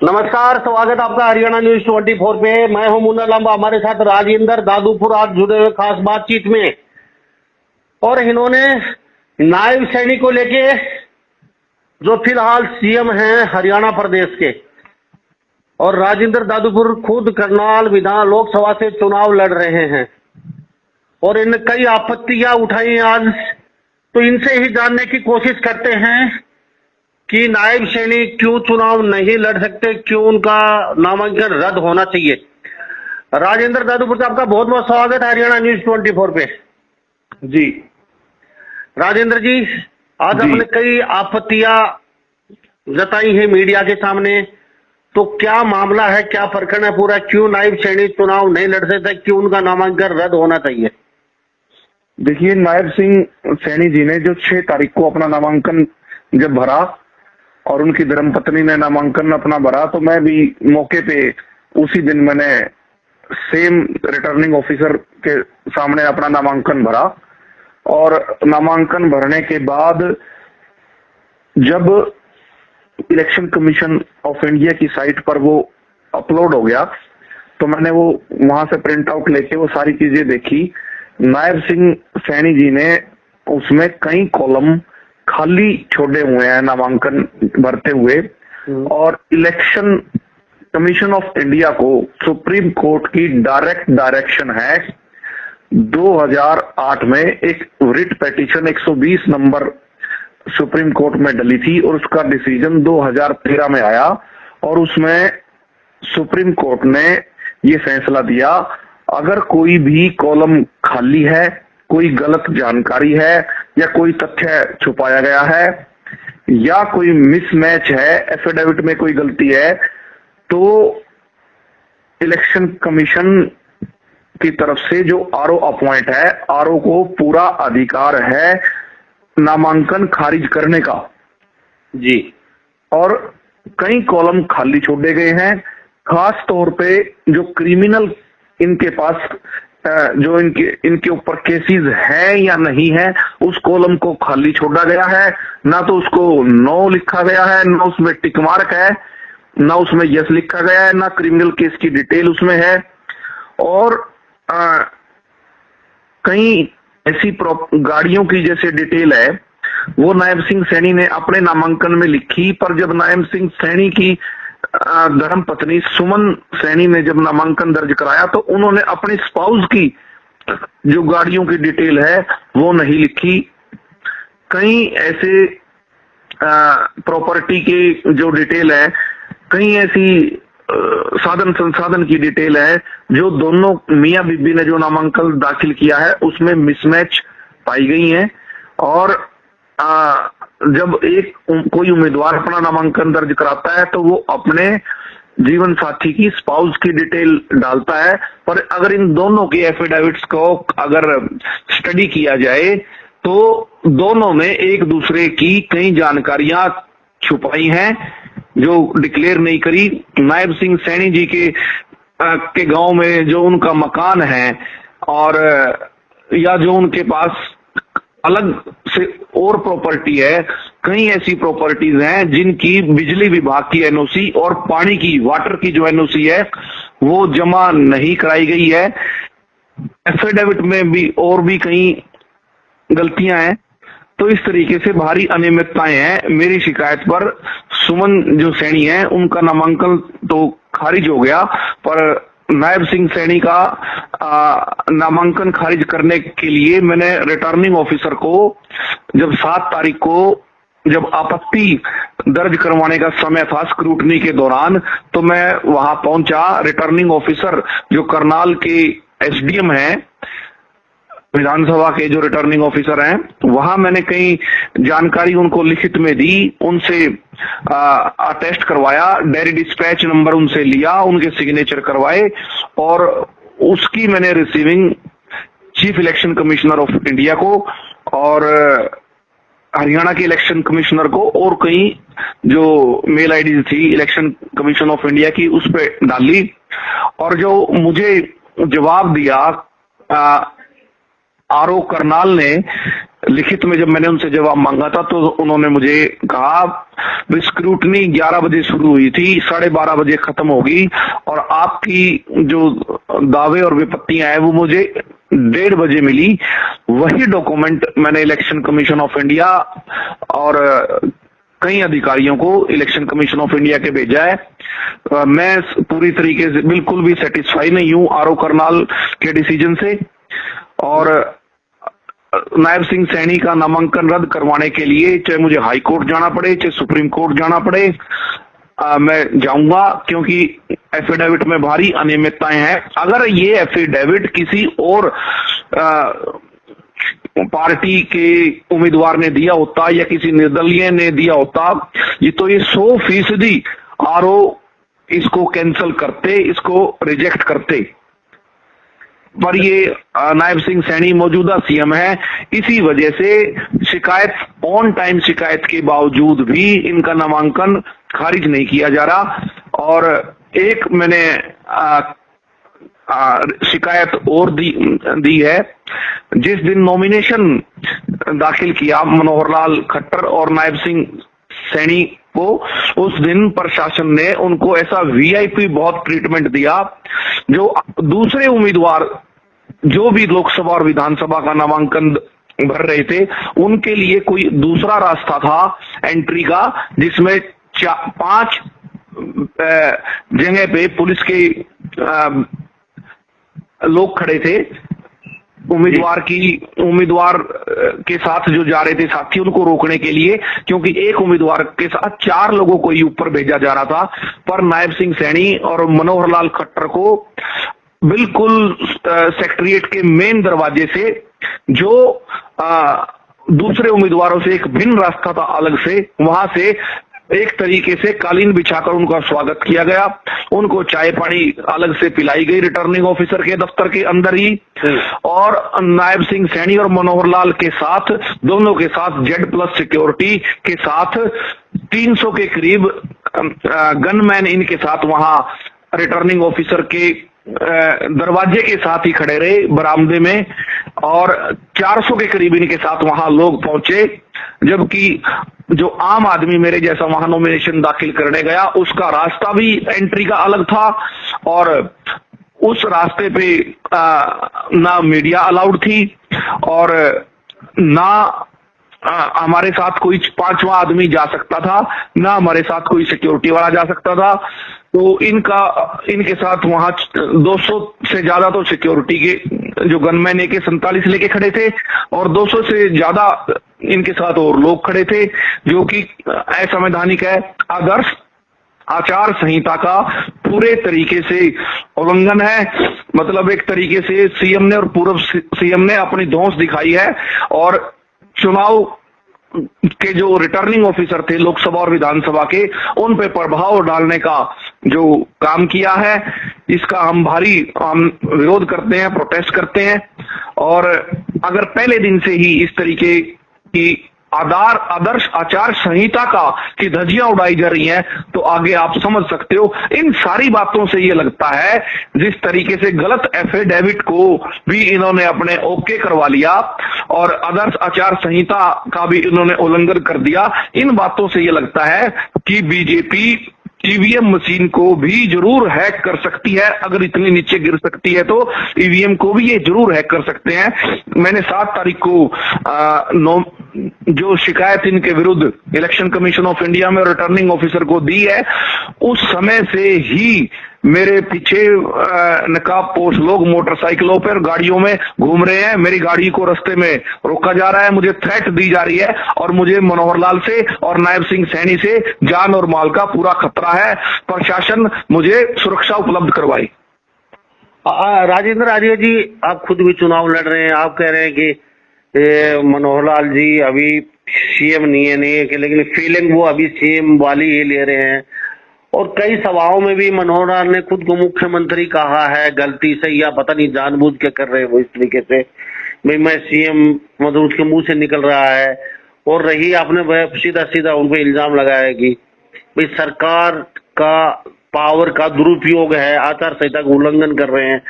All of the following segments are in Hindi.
नमस्कार, स्वागत आपका हरियाणा न्यूज 24 पे। मैं हूं मुन्ना लांबा, हमारे साथ राजेंद्र दादूपुर आज जुड़े हुए खास बातचीत में। और इन्होंने नायब सैनिक को लेके, जो फिलहाल सीएम हैं हरियाणा प्रदेश के, और राजेंद्र दादूपुर खुद करनाल विधान लोकसभा से चुनाव लड़ रहे हैं और इन कई आपत्तियां उठाई आज। तो इनसे ही जानने की कोशिश करते हैं कि नायब सैनिक क्यों चुनाव नहीं लड़ सकते, क्यों उनका नामांकन रद्द होना चाहिए। राजेंद्र दादूपुर से आपका बहुत बहुत स्वागत है हरियाणा न्यूज 24 पे। जी राजेंद्र जी, आज आपने कई आपत्तियां जताई हैं मीडिया के सामने, तो क्या मामला है, क्या प्रकरण है पूरा, क्यों नायब सैनिक चुनाव नहीं लड़ सकते, क्यों उनका नामांकन रद्द होना चाहिए? देखिए, नायब सिंह सैनी जी ने जो 6 तारीख को अपना नामांकन जब भरा और उनकी धर्मपत्नी ने नामांकन अपना भरा, तो मैं भी मौके पे उसी दिन मैंने सेम रिटर्निंग ऑफिसर के सामने अपना नामांकन भरा। और नामांकन भरने के बाद जब इलेक्शन कमीशन ऑफ इंडिया की साइट पर वो अपलोड हो गया, तो मैंने वो वहां से प्रिंट आउट लेके वो सारी चीजें देखी। नायब सिंह सैनी जी ने उसमें कई कॉलम खाली छोड़े हुए हैं नामांकन भरते हुए। और इलेक्शन कमीशन ऑफ इंडिया को सुप्रीम कोर्ट की डायरेक्ट डायरेक्शन है 2008 में एक writ petition 120 number supreme court में डली थी और उसका डिसीजन 2013 में आया। और उसमें सुप्रीम कोर्ट ने ये फैसला दिया, अगर कोई भी कॉलम खाली है, कोई गलत जानकारी है या कोई तथ्य छुपाया गया है या कोई मिसमैच है, एफिडेविट में कोई गलती है, तो इलेक्शन कमीशन की तरफ से जो आरओ अपॉइंट है, आरओ को पूरा अधिकार है नामांकन खारिज करने का। जी। और कई कॉलम खाली छोड़े गए हैं, खास तौर पे जो क्रिमिनल इनके पास जो इनके ऊपर केसेस है या नहीं है, उस कॉलम को खाली छोड़ा गया है। ना तो उसको नो लिखा गया है, ना उसमें टिक मार्क है, ना उसमें यस लिखा गया है, ना क्रिमिनल केस की डिटेल उसमें है। और कई ऐसी गाड़ियों की जैसे डिटेल है, वो नायब सिंह सैनी ने अपने नामांकन में लिखी, पर जब नायब सिंह सैनी की धर्म पत्नी सुमन सैनी ने जब नामांकन दर्ज कराया, तो उन्होंने अपनी स्पाउस की जो गाड़ियों की डिटेल है वो नहीं लिखी। कई ऐसे प्रॉपर्टी के जो डिटेल है, कई ऐसी साधन संसाधन की डिटेल है जो दोनों मियां बीबी ने जो नामांकन दाखिल किया है उसमें मिसमैच पाई गई है। और जब कोई उम्मीदवार अपना नामांकन दर्ज कराता है तो वो अपने जीवन साथी की स्पाउस की डिटेल डालता है, पर अगर इन दोनों के एफिडेविट्स को अगर स्टडी किया जाए तो दोनों ने एक दूसरे की कई जानकारियां छुपाई हैं जो डिक्लेयर नहीं करी। नायब सिंह सैनी जी के गांव में जो उनका मकान है, और या जो उनके पास अलग से और प्रॉपर्टी है, कई ऐसी प्रॉपर्टीज हैं जिनकी बिजली विभाग की एनओसी और पानी की, वाटर की जो एनओसी है वो जमा नहीं कराई गई है। एफिडेविट में भी और भी कई गलतियां हैं। तो इस तरीके से भारी अनियमितताएं हैं। मेरी शिकायत पर सुमन जो सैनी है उनका नामांकन तो खारिज हो गया, पर नायब सिंह सैनी का नामांकन खारिज करने के लिए मैंने रिटर्निंग ऑफिसर को जब 7 तारीख को जब आपत्ति दर्ज करवाने का समय था स्क्रूटनी के दौरान, तो मैं वहां पहुंचा। रिटर्निंग ऑफिसर जो करनाल के एसडीएम हैं, विधानसभा के जो रिटर्निंग ऑफिसर हैं, वहां मैंने कई जानकारी उनको लिखित में दी, उनसे अटेस्ट करवाया, डायरी डिस्पैच नंबर उनसे लिया, उनके सिग्नेचर करवाए, और उसकी मैंने receiving chief election commissioner of India को और हरियाणा के इलेक्शन कमिश्नर को और कई जो मेल आईडी थी इलेक्शन कमीशन ऑफ इंडिया की उस पर डाली। और जो मुझे जवाब दिया आरओ करनाल ने लिखित में जब मैंने उनसे जवाब मांगा था तो उन्होंने मुझे कहा स्क्रूटनी 11 बजे शुरू हुई थी, 12:30 बजे खत्म होगी और आपकी जो दावे और विपत्तियां हैं वो मुझे 1:30 बजे मिली। वही डॉक्यूमेंट मैंने इलेक्शन कमीशन ऑफ इंडिया और कई अधिकारियों को इलेक्शन कमीशन ऑफ इंडिया के भेजा है। मैं पूरी तरीके से बिल्कुल भी सेटिस्फाई नहीं हूं आरओ करनाल के डिसीजन से और नायब सिंह सैनी का नामांकन रद्द करवाने के लिए चाहे मुझे हाई कोर्ट जाना पड़े, चाहे सुप्रीम कोर्ट जाना पड़े, मैं जाऊंगा, क्योंकि एफिडेविट में भारी अनियमितताएं हैं। अगर ये एफिडेविट किसी और पार्टी के उम्मीदवार ने दिया होता या किसी निर्दलीय ने दिया होता तो ये 100% आरओ इसको कैंसिल करते, इसको रिजेक्ट करते। पर ये नायब सिंह सैनी मौजूदा सीएम है, इसी वजह से शिकायत ऑन टाइम शिकायत के बावजूद भी इनका नामांकन खारिज नहीं किया जा रहा। और एक मैंने शिकायत और दी है। जिस दिन नॉमिनेशन दाखिल किया मनोहर लाल खट्टर और नायब सिंह सैनी को, उस दिन प्रशासन ने उनको ऐसा वीआईपी बहुत ट्रीटमेंट दिया जो दूसरे उम्मीदवार जो भी लोकसभा और विधानसभा का नामांकन भर रहे थे उनके लिए कोई दूसरा रास्ता था एंट्री का, जिसमें 5 जगह पे पुलिस के लोग खड़े थे उम्मीदवार के साथ जो जा रहे थे साथी, उनको रोकने के लिए, क्योंकि एक उम्मीदवार के साथ 4 लोगों को ही ऊपर भेजा जा रहा था। पर नायब सिंह सैनी और मनोहर लाल खट्टर को बिल्कुल सेक्रेटरिएट के मेन दरवाजे से, जो दूसरे उम्मीदवारों से एक भिन्न रास्ता था अलग से, वहां से एक तरीके से कालीन बिछाकर उनका स्वागत किया गया। उनको चाय पानी अलग से पिलाई गई रिटर्निंग ऑफिसर के दफ्तर के अंदर ही। और नायब सिंह सैनी और मनोहर लाल के साथ, दोनों के साथ Z+ सिक्योरिटी के साथ 300 के करीब गनमैन इनके साथ वहां रिटर्निंग ऑफिसर के दरवाजे के साथ ही खड़े रहे बरामदे में, और 400 के करीब इनके साथ वहां लोग पहुंचे। जबकि जो आम आदमी मेरे जैसा वहां नॉमिनेशन दाखिल करने गया, उसका रास्ता भी एंट्री का अलग था और उस रास्ते पे ना मीडिया अलाउड थी और ना हमारे साथ कोई 5वां आदमी जा सकता था, ना हमारे साथ कोई सिक्योरिटी वाला जा सकता था। तो इनके साथ वहां 200 से ज्यादा तो सिक्योरिटी के जो गनमैन AK-47 लेके खड़े थे और 200 से ज्यादा इनके साथ और लोग खड़े थे, जो कि असंवैधानिक है। आदर्श आचार संहिता का पूरे तरीके से उल्लंघन है। मतलब एक तरीके से सीएम ने और पूर्व सीएम ने अपनी धौंस दिखाई है और चुनाव के जो रिटर्निंग ऑफिसर थे लोकसभा और विधानसभा के, उन पे प्रभाव डालने का जो काम किया है, इसका हम विरोध करते हैं, प्रोटेस्ट करते हैं। और अगर पहले दिन से ही इस तरीके की आदर्श आचार संहिता की धज्जियां उड़ाई जा रही हैं, तो आगे आप समझ सकते हो। इन सारी बातों से ये लगता है जिस तरीके से गलत एफिडेविट को भी इन्होंने अपने ओके करवा लिया और आदर्श आचार संहिता का भी इन्होंने उल्लंघन कर दिया। इन बातों से ये लगता है कि बीजेपी ईवीएम मशीन को भी जरूर हैक कर सकती है। अगर इतनी नीचे गिर सकती है तो ईवीएम को भी ये जरूर हैक कर सकते हैं। मैंने 7 तारीख को जो शिकायत इनके विरुद्ध इलेक्शन कमीशन ऑफ इंडिया में रिटर्निंग ऑफिसर को दी है, उस समय से ही मेरे पीछे नकाबपोश लोग मोटरसाइकिलों पर गाड़ियों में घूम रहे हैं। मेरी गाड़ी को रास्ते में रोका जा रहा है, मुझे थ्रेट दी जा रही है और मुझे मनोहर लाल से और नायब सिंह सैनी से जान और माल का पूरा खतरा है। प्रशासन मुझे सुरक्षा उपलब्ध करवाई। राजेंद्र आर्य जी, आप खुद भी चुनाव लड़ रहे हैं, आप कह रहे हैं कि मनोहर लाल जी अभी सीएम नहीं है, लेकिन फीलिंग वो अभी सीएम वाली ही ले रहे हैं। और कई सभाओं में भी मनोहर लाल ने खुद को मुख्यमंत्री कहा है, गलती से या पता नहीं जानबूझ के कर रहे हैं वो इस तरीके से, भाई मैं सीएम, मतलब उसके मुंह से निकल रहा है। और रही आपने सीधा सीधा उन पर इल्जाम लगाया कि भाई सरकार का पावर का दुरुपयोग है, आचार संहिता का उल्लंघन कर रहे हैं।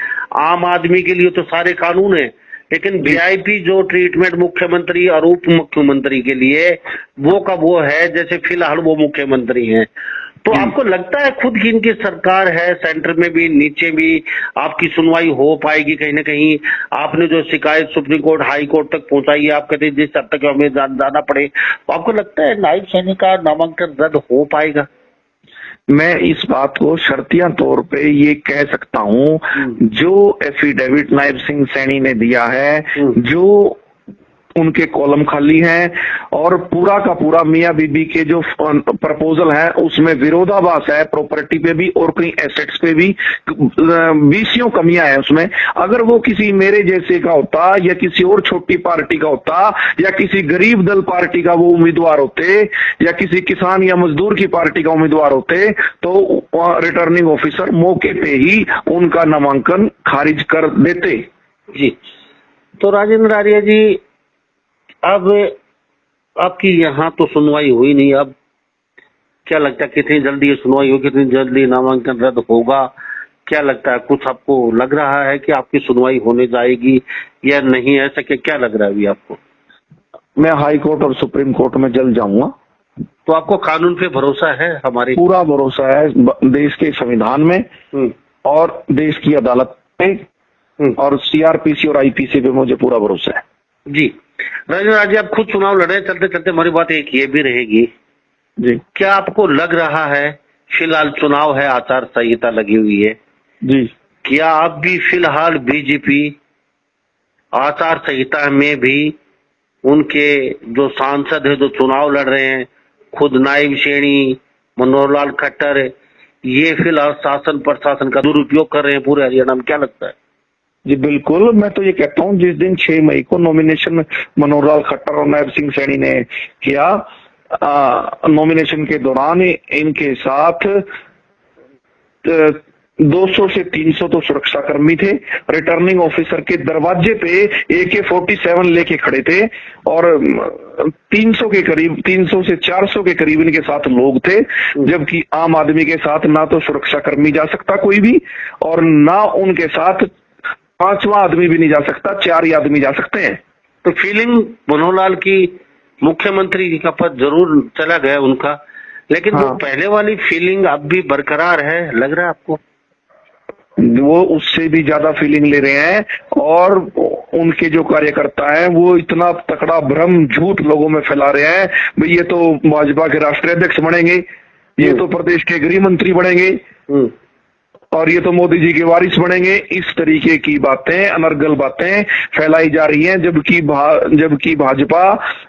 आम आदमी के लिए तो सारे कानून है, लेकिन वीआईपी जो ट्रीटमेंट मुख्यमंत्री और उप मुख्यमंत्री के लिए वो का वो है, जैसे फिलहाल वो मुख्यमंत्री हैं। तो आपको लगता है खुद की इनकी सरकार है, सेंटर में भी न्याचे भी आपकी सुनवाई हो पाएगी? कहीं ना कहीं आपने जो शिकायत सुप्रीम कोर्ट हाई कोर्ट तक पहुंचाई है, आप कहते हैं जिस हद तक हमें जाना पड़े, तो आपको लगता है नायब सैनी का नामांकन रद्द हो पाएगा? मैं इस बात को शर्तिया तौर पे ये कह सकता हूँ, जो एफिडेविट नायब सिंह सैनी ने दिया है, जो उनके कॉलम खाली हैं और पूरा का पूरा मियां बीबी के जो प्रपोजल है उसमें विरोधाभास है, प्रॉपर्टी पे भी और कई एसेट्स पे भी 20 कमियां हैं उसमें। अगर वो किसी मेरे जैसे का होता या किसी और छोटी पार्टी का होता या किसी गरीब दल पार्टी का वो उम्मीदवार होते या किसी किसान या मजदूर की पार्टी का उम्मीदवार होते तो रिटर्निंग ऑफिसर मौके पे ही उनका नामांकन खारिज कर देते। जी, तो राजेंद्र आर्य जी, अब आपकी यहाँ तो सुनवाई हुई नहीं, अब क्या लगता है कितनी जल्दी ये सुनवाई होगी, कितनी जल्दी नामांकन रद्द होगा? क्या लगता है, कुछ आपको लग रहा है कि आपकी सुनवाई होने जाएगी या नहीं, ऐसा क्या लग रहा है अभी आपको? मैं हाई कोर्ट और सुप्रीम कोर्ट में जल्द जाऊंगा। तो आपको कानून पे भरोसा है? हमारे पूरा भरोसा है देश के संविधान में और देश की अदालत पे और सीआरपीसी और आईपीसी पे मुझे पूरा भरोसा है। जी राजेंद्र जी, आप खुद चुनाव लड़े, चलते चलते हमारी बात एक ये भी रहेगी जी, क्या आपको लग रहा है, फिलहाल चुनाव है, आचार संहिता लगी हुई है जी, क्या आप भी फिलहाल बीजेपी आचार संहिता में भी उनके जो सांसद है जो चुनाव लड़ रहे हैं, खुद नायब सैनी, मनोहर लाल खट्टर, ये फिलहाल शासन प्रशासन का दुरुपयोग कर रहे हैं पूरे हरियाणा में, क्या लगता है? जी बिल्कुल, मैं तो ये कहता हूँ जिस दिन 6 मई को नॉमिनेशन मनोहर लाल खट्टर और नायब सिंह सैनी ने किया, नॉमिनेशन के दौरान इनके साथ 200 से 300 तो सुरक्षा कर्मी थे, रिटर्निंग ऑफिसर के दरवाजे पे AK-47 लेके खड़े थे और 300 के करीब, 300 से 400 के करीब इनके साथ लोग थे, जबकि आम आदमी के साथ ना तो सुरक्षा कर्मी जा सकता कोई भी और ना उनके साथ 5वां आदमी भी नहीं जा सकता, 4 ही आदमी जा सकते हैं। तो फीलिंग मनोहर लाल की मुख्यमंत्री का पद जरूर चला गया उनका, लेकिन वो पहले वाली फीलिंग अब भी बरकरार है, लग रहा है आपको? वो उससे भी ज्यादा फीलिंग ले रहे हैं और उनके जो कार्यकर्ता हैं वो इतना तकड़ा भ्रम झूठ लोगों में फैला रहे हैं, भाई ये तो भाजपा के राष्ट्रीय अध्यक्ष बनेंगे, ये तो प्रदेश के गृह मंत्री बनेंगे और ये तो मोदी जी के वारिस बनेंगे। इस तरीके की बातें, अनर्गल बातें फैलाई जा रही हैं, जबकि भाजपा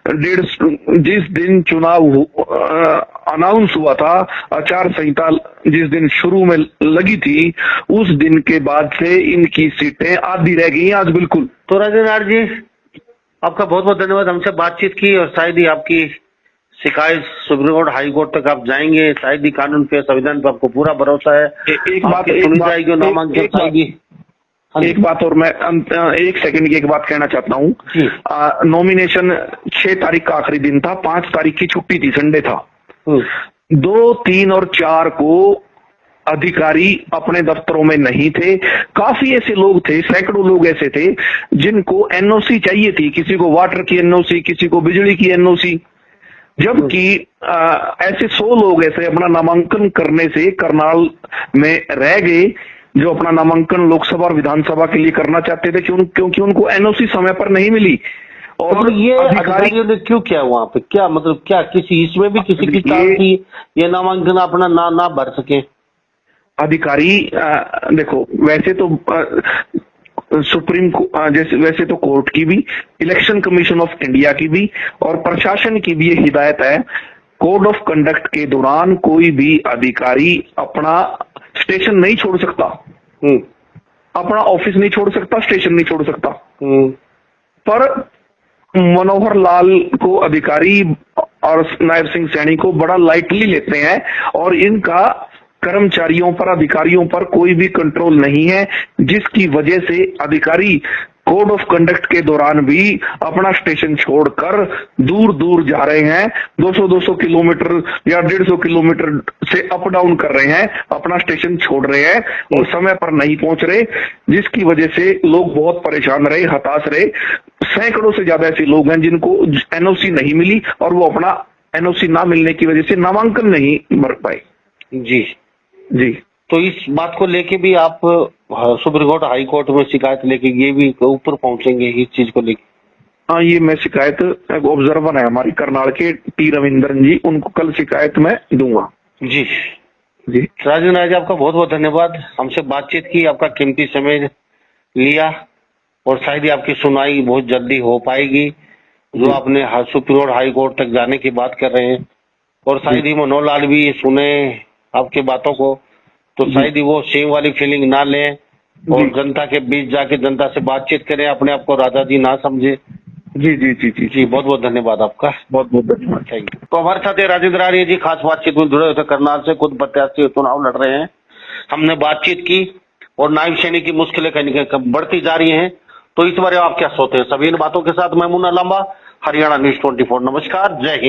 जिस दिन चुनाव अनाउंस हुआ था, आचार संहिता जिस दिन शुरू में लगी थी, उस दिन के बाद से इनकी सीटें आधी रह गई आज बिल्कुल। तो राजेंद्र जी, आपका बहुत बहुत धन्यवाद, हमसे बातचीत की और शायद ही आपकी शिकायत सुप्रीम कोर्ट हाई कोर्ट तक आप जाएंगे, शायद ही कानून पे संविधान पे आपको पूरा भरोसा है, एक बात और मैं 1 सेकंड की एक बात कहना चाहता हूँ। नॉमिनेशन 6 तारीख का आखिरी दिन था, 5 तारीख की छुट्टी थी, संडे था। 2, 3 और 4 को अधिकारी अपने दफ्तरों में नहीं थे। काफी ऐसे लोग थे, सैकड़ों लोग ऐसे थे जिनको NOC चाहिए थी, किसी को वाटर की NOC, किसी को बिजली की NOC, जबकि ऐसे 100 लोग ऐसे अपना नामांकन करने से करनाल में रह गए जो अपना नामांकन लोकसभा और विधानसभा के लिए करना चाहते थे, क्योंकि उनको NOC समय पर नहीं मिली। और ये अधिकारियों ने क्यों किया वहां पे, क्या मतलब, क्या किसी इसमें भी किसी की चाल थी ये नामांकन अपना ना भर सके? अधिकारी देखो, वैसे तो वैसे तो कोर्ट की भी, इलेक्शन कमीशन ऑफ इंडिया की भी और प्रशासन की भी ये हिदायत है, कोड ऑफ कंडक्ट के दौरान कोई भी अधिकारी अपना स्टेशन नहीं छोड़ सकता, अपना ऑफिस नहीं छोड़ सकता, स्टेशन नहीं छोड़ सकता। पर मनोहर लाल को अधिकारी और नायब सिंह सैनी को बड़ा लाइटली लेते हैं और इनका कर्मचारियों पर, अधिकारियों पर कोई भी कंट्रोल नहीं है, जिसकी वजह से अधिकारी कोड ऑफ कंडक्ट के दौरान भी अपना स्टेशन छोड़कर दूर दूर जा रहे हैं, 200-200 किलोमीटर या 150 किलोमीटर से अप डाउन कर रहे हैं, अपना स्टेशन छोड़ रहे हैं और समय पर नहीं पहुंच रहे, जिसकी वजह से लोग बहुत परेशान रहे, हताश रहे। सैकड़ों से ज्यादा ऐसे लोग हैं जिनको एनओसी नहीं मिली और वो अपना एनओसी ना मिलने की वजह से नामांकन नहीं भर पाए। जी जी, तो इस बात को लेके भी आप सुप्रीम कोर्ट हाई कोर्ट में शिकायत लेके ये भी ऊपर पहुंचेंगे इस चीज को लेके? हाँ, ये मैं शिकायत ऑब्जर्वर है हमारी करनाल के टी रविंद्रन जी, उनको कल शिकायत मैं दूंगा। जी जी, राजेंद्र जी, आपका बहुत बहुत धन्यवाद, हमसे बातचीत की, आपका कीमती समय लिया और शायद ही आपकी सुनवाई बहुत जल्दी हो पाएगी, जो आपने सुप्रीम कोर्ट हाई कोर्ट तक जाने की बात कर रहे हैं, और शायद ही मनोहर लाल भी सुने आपकी बातों को, तो शायद ही वो सेम वाली फीलिंग ना लें और जनता के बीच जाके जनता से बातचीत करें, अपने आप को राजा जी ना समझे। जी जी जी जी जी, बहुत बहुत धन्यवाद आपका, बहुत बहुत धन्यवाद। Thank you. तो हमारे साथ राजेंद्र आर्य जी खास बातचीत में जुड़े हुए थे, करनाल से खुद प्रत्याशी चुनाव लड़ रहे हैं। हमने बातचीत की और नायब सैनिक की मुश्किलें कहीं बढ़ती जा रही हैं, तो इस बारे आप क्या सोचते हैं? सभी इन बातों के साथ मैं मुन्ना लांबा, हरियाणा न्यूज 24। नमस्कार, जय हिंद।